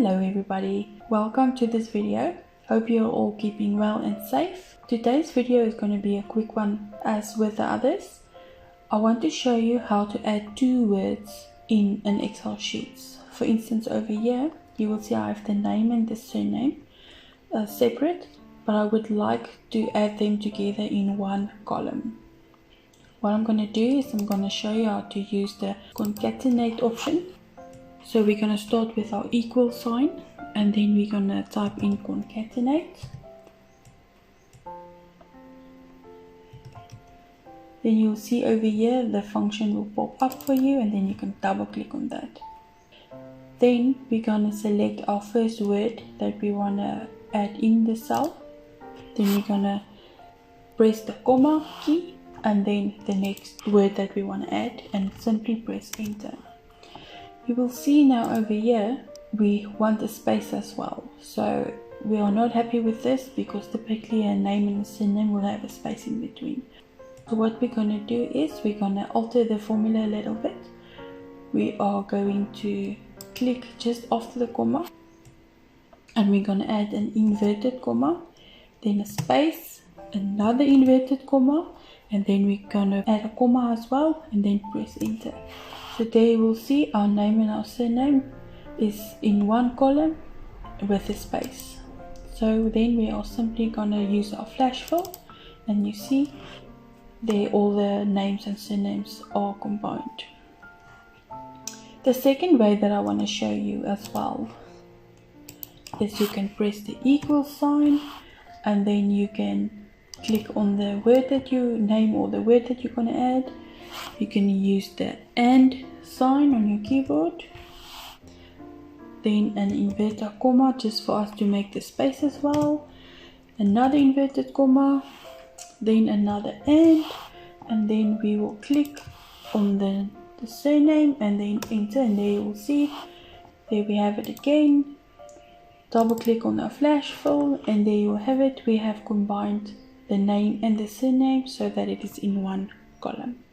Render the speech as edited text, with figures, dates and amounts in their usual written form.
Hello everybody, welcome to this video. Hope you're all keeping well and safe. Today's video is going to be a quick one as with the others. I want to show you how to add two words in an Excel sheet. For instance, over here you will see I have the name and the surname separate, but I would like to add them together in one column. What I'm going to do is I'm going to show you how to use the concatenate option. So we're going to start with our equal sign and then we're going to type in concatenate. Then you'll see over here the function will pop up for you and then you can double click on that. Then we're going to select our first word that we want to add in the cell. Then we're going to press the comma key and then the next word that we want to add and simply press enter. You will see now over here we want a space as well, so we are not happy with this because typically a name and a surname will have a space in between. So what we're going to do is we're going to alter the formula a little bit. We are going to click just after the comma and we're going to add an inverted comma, then a space, another inverted comma, and then we're going to add a comma as well and then press enter. So there you will see our name and our surname is in one column with a space. So then we are simply going to use our flash fill and you see there all the names and surnames are combined. The second way that I want to show you as well is you can press the equal sign and then you can click on the word that you name or the word that you're going to add. You can use the and sign on your keyboard, then an inverted comma just for us to make the space as well, another inverted comma, then another and then we will click on the surname and then enter, and there you will see there we have it again. Double click on our flash fill and there you have it. We have combined the name and the surname so that it is in one column.